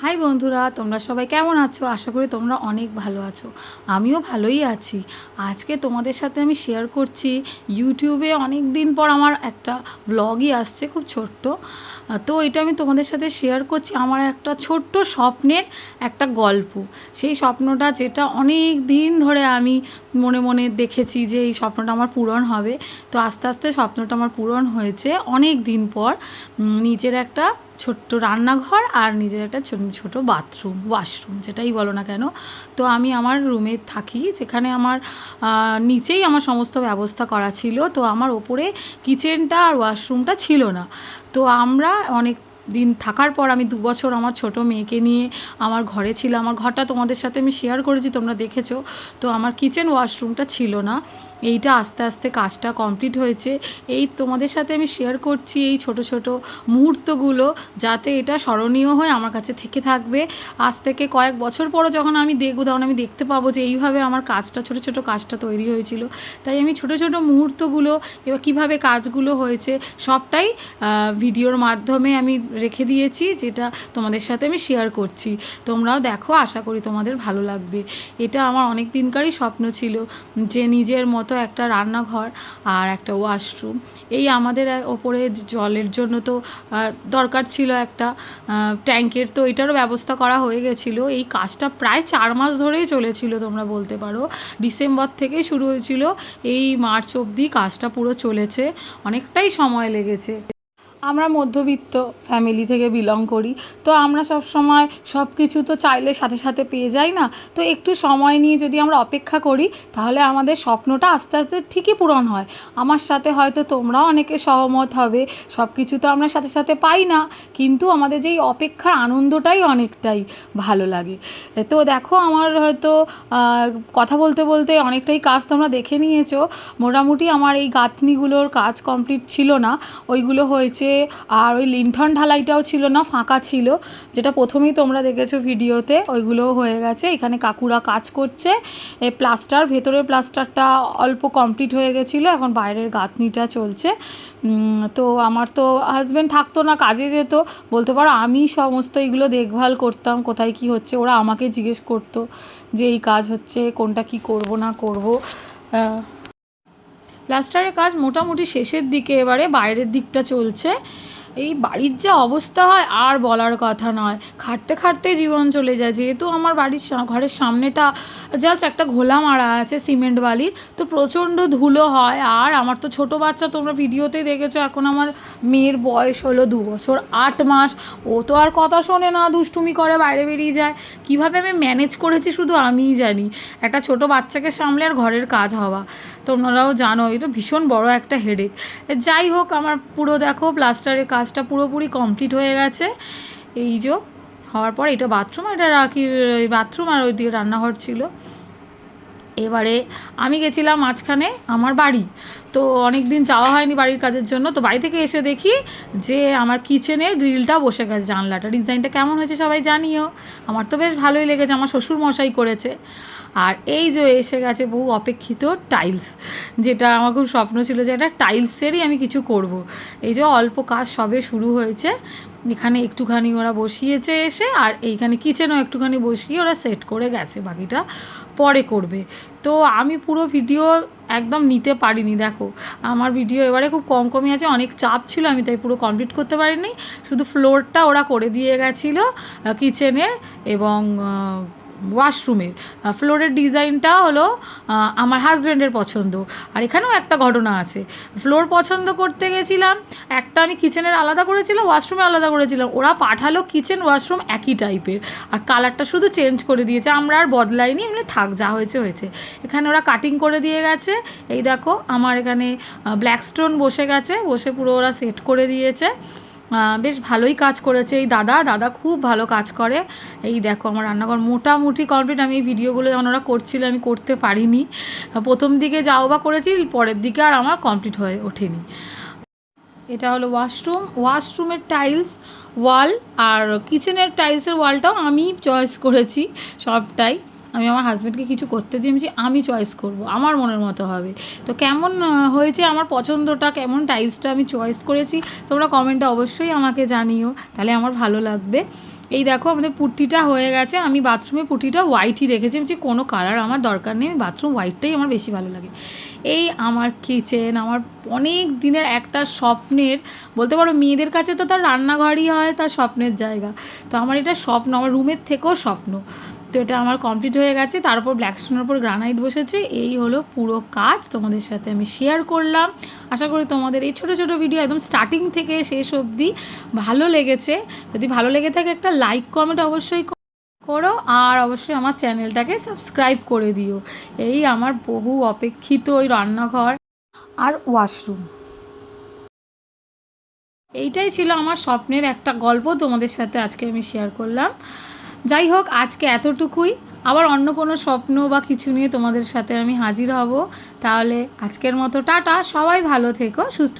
High বন্ধুরা, তোমরা সবাই কেমন আছো? আশা করি তোমরা অনেক ভালো আছো। আমিও ভালোই আছি। আজকে তোমাদের সাথে আমি শেয়ার করছি, ইউটিউবে অনেক দিন পর আমার একটা ব্লগই আসছে, খুব ছোট্ট। তো এটা আমি তোমাদের সাথে শেয়ার করছি আমার একটা ছোট্ট স্বপ্নের একটা গল্প। সেই স্বপ্নটা যেটা অনেক দিন ধরে আমি মনে মনে দেখেছি যে এই স্বপ্নটা আমার পূরণ হবে। তো আস্তে আস্তে স্বপ্নটা আমার পূরণ হয়েছে অনেক দিন পর। নিজের একটা ছোট্ট রান্নাঘর আর নিজের একটা ছোটো বাথরুম, ওয়াশরুম, যেটাই বলো না কেন। তো আমি আমার রুমে থাকি, যেখানে আমার নিচেই আমার সমস্ত ব্যবস্থা করা ছিল। তো আমার ওপরে কিচেনটা আর ওয়াশরুমটা ছিল না। তো আমরা অনেক দিন থাকার পর আমি 2 বছর আমার ছোট মেয়েকে নিয়ে আমার ঘরে ছিলাম। আমার ঘরটা তোমাদের সাথে আমি শেয়ার করেছি, তোমরা দেখেছো। তো আমার কিচেন ওয়াশরুমটা ছিল না। এইটা আস্তে আস্তে কাজটা কমপ্লিট হয়েছে। এই তোমাদের সাথে আমি শেয়ার করছি এই ছোট ছোট মুহূর্তগুলো, যাতে এটা স্মরণীয় হয়ে আমার কাছে থেকে থাকবে। আজ থেকে কয়েক বছর পরও যখন আমি দেখব, তখন আমি দেখতে পাবো যে এইভাবে আমার কাজটা, ছোট ছোট কাজটা তৈরি হয়েছিল। তাই আমি ছোট ছোট মুহূর্তগুলো এবার কীভাবে কাজগুলো হয়েছে সবটাই ভিডিওর মাধ্যমে আমি রেখে দিয়েছি, যেটা তোমাদের সাথে আমি শেয়ার করছি। তোমরাও দেখো, আশা করি তোমাদের ভালো লাগবে। এটা আমার অনেক দিনকারই স্বপ্ন ছিল যে নিজের মতো একটা রান্নাঘর আর একটা ওয়াশরুম। এই আমাদের ওপরে জলের জন্য তো দরকার ছিল একটা ট্যাঙ্কের, তো এটারও ব্যবস্থা করা হয়ে গেছিলো। এই কাজটা প্রায় 4 মাস ধরেই চলেছিল, তোমরা বলতে পারো। ডিসেম্বর থেকেই শুরু হয়েছিল, এই মার্চ অবধি কাজটা পুরো চলেছে। অনেকটাই সময় লেগেছে। আমরা মধ্যবিত্ত ফ্যামিলি থেকে বিলং করি, তো আমরা সব সময় সব কিছু তো চাইলে সাথে সাথে পেয়ে যাই না। তো একটু সময় নিয়ে যদি আমরা অপেক্ষা করি, তাহলে আমাদের স্বপ্নটা আস্তে আস্তে ঠিকই পূরণ হয়। আমার সাথে হয়তো তোমরাও অনেকে সহমত হবে। সব কিছু তো আমরা সাথে সাথে পাই না, কিন্তু আমাদের যেই অপেক্ষার আনন্দটাই অনেকটাই ভালো লাগে। তো দেখো, আমার হয়তো কথা বলতে বলতে অনেকটাই কাজ তোমরা দেখে নিয়েছো। মোটামুটি আমার এই গাঁথনিগুলোর কাজ কমপ্লিট ছিল না, ওইগুলো হয়েছে। আর ওই লিন্ঠন ঢালাইটাও ছিল না, ফাঁকা ছিল, যেটা প্রথমেই তোমরা দেখেছো ভিডিওতে, ওইগুলোও হয়ে গেছে। এখানে কাকুরা কাজ করছে। এই প্লাস্টার, ভেতরের প্লাস্টারটা অল্প কমপ্লিট হয়ে গেছিলো, এখন বাইরের গাঁথনিটা চলছে। তো আমার তো হাজব্যান্ড থাকতো না, কাজে যেত। বলতে পারো আমি সমস্ত এইগুলো দেখভাল করতাম, কোথায় কি হচ্ছে ওরা আমাকে জিজ্ঞেস করতো যে এই কাজ হচ্ছে, কোনটা কি করব না করব। প্লাস্টারের কাজ মোটামুটি শেষের দিকে, এবারে বাইরের দিকটা চলছে। এই বাড়ির যা অবস্থা হয় আর বলার কথা নয়, খাটতে খাটতে জীবন চলে যায়। যেহেতু আমার বাড়ির ঘরের সামনেটা জাস্ট একটা ঘোলা মারা আছে সিমেন্ট বালির, তো প্রচণ্ড ধুলো হয়। আর আমার তো ছোটো বাচ্চা, তোমরা ভিডিওতেই দেখেছো। এখন আমার মেয়ের বয়স হলো 2 বছর 8 মাস। ও তো আর কথা শোনে না, দুষ্টুমি করে, বাইরে বেরিয়ে যায়। কিভাবে আমি ম্যানেজ করেছি শুধু আমিই জানি, একটা ছোটো বাচ্চাকে সামলে আর ঘরের কাজ হওয়া। তোমরাও জানো এটা ভীষণ বড় একটা হেডেক। যাই হোক, আমার পুরো দেখো প্লাস্টারের কাজটা পুরোপুরি কমপ্লিট হয়ে গেছে। এই যে হওয়ার পর এটা বাথরুম, এটা রাখি বাথরুম, আর ওই দিকে রান্নাঘর ছিল। এবারে আমি গেছিলাম মাঝখানে আমার বাড়ি, তো অনেক দিন যাওয়া হয়নি বাড়ির কাজের জন্য। তো বাড়ি থেকে এসে দেখি যে আমার কিচেনের গ্রিলটা বসে গেছে। জানলাটা ডিজাইনটা কেমন হয়েছে সবাই জানিও। আমার তো বেশ ভালোই লেগেছে, আমার শ্বশুর মশাই করেছে। আর এই যে এসে গেছে বহু অপেক্ষিত টাইলস, যেটা আমার খুব স্বপ্ন ছিল যে একটা টাইলসেরই আমি কিছু করব। এই যে অল্প কাজ সবে শুরু হয়েছে, এখানে একটুখানি ওরা বসিয়েছে এসে, আর এইখানে কিচেনও একটুখানি বসিয়ে ওরা সেট করে গেছে, বাকিটা পরে করবে। তো আমি পুরো ভিডিও একদম নিতে পারিনি। দেখো, আমার ভিডিও এবারে খুব কমই আছে, অনেক চাপ ছিল, আমি তাই পুরো কমপ্লিট করতে পারিনি। শুধু ফ্লোরটা ওরা করে দিয়ে গেছিলো কিচেনের এবং ওয়াশরুমের। ফ্লোরের ডিজাইনটা হলো আমার হাজব্যান্ডের পছন্দ। আর এখানেও একটা ঘটনা আছে, ফ্লোর পছন্দ করতে গেছিলাম, একটা আমি কিচেনের আলাদা করেছিলাম, ওয়াশরুমে আলাদা করেছিলাম। ওরা পাঠালো কিচেন ওয়াশরুম একই টাইপের, আর কালারটা শুধু চেঞ্জ করে দিয়েছে। আমরা আর বদলাইনি, এমনি থাক, যা হয়েছে হয়েছে। এখানে ওরা কাটিং করে দিয়ে গেছে। এই দেখো, আমার এখানে ব্ল্যাক স্টোন বসে গেছে, বসে পুরো ওরা সেট করে দিয়েছে। বেশ ভালোই কাজ করেছে এই দাদা খুব ভালো কাজ করে। এই দেখো, আমার রান্নাঘর মোটামুটি কমপ্লিট। আমি এই ভিডিওগুলো যখন ওরা করছিল আমি করতে পারিনি, প্রথম দিকে যাও বা করেছি, পরের দিকে আর আমার কমপ্লিট হয়ে ওঠেনি। এটা হলো ওয়াশরুমের টাইলস ওয়াল, আর কিচেনের টাইলসের ওয়ালটাও আমি চয়েস করেছি সবটাই। আমি আমার হাজব্যান্ডকে কিছু করতে দিয়েছি, আমি চয়েস করব, আমার মনের মতো হবে। তো কেমন হয়েছে আমার পছন্দটা, কেমন টাইলসটা আমি চয়েস করেছি, তোমরা কমেন্টে অবশ্যই আমাকে জানিও, তাহলে আমার ভালো লাগবে। এই দেখো আমাদের পুট্টিটা হয়ে গেছে। আমি বাথরুমে পুট্টিটা হোয়াইটই রেখেছি, যে কোনো কালার আমার দরকার নেই, বাথরুম হোয়াইটটাই আমার বেশি ভালো লাগে। এই আমার কিচেন, আমার অনেক দিনের একটা স্বপ্নের, বলতে পারো মেয়েদের কাছে তো তার রান্নাঘরই হয় তার স্বপ্নের জায়গা, তো আমার এটা স্বপ্ন, আমার রুমের থেকেও স্বপ্ন। তো এটা আমার কমপ্লিট হয়ে গেছে, তারপর ব্ল্যাক স্টোনের উপর গ্রানাইট বসেছে। এই হলো পুরো কাজ, তোমাদের সাথে আমি শেয়ার করলাম। আশা করি তোমাদের এই ছোটো ছোটো ভিডিও একদম স্টার্টিং থেকে শেষ অবধি ভালো লেগেছে। যদি ভালো লেগে থাকে একটা লাইক কমেন্ট অবশ্যই করো, আর অবশ্যই আমার চ্যানেলটাকে সাবস্ক্রাইব করে দিও। এই আমার বহু অপেক্ষিত ওই রান্নাঘর আর ওয়াশরুম, এইটাই ছিল আমার স্বপ্নের একটা গল্প, তোমাদের সাথে আজকে আমি শেয়ার করলাম। যাই হোক, আজকে এতটুকুই। আবার অন্য কোনো স্বপ্ন বা কিছু নিয়ে তোমাদের সাথে আমি হাজির হব। তাহলে আজকের মতো টাটা, সবাই ভালো থেকো, সুস্থ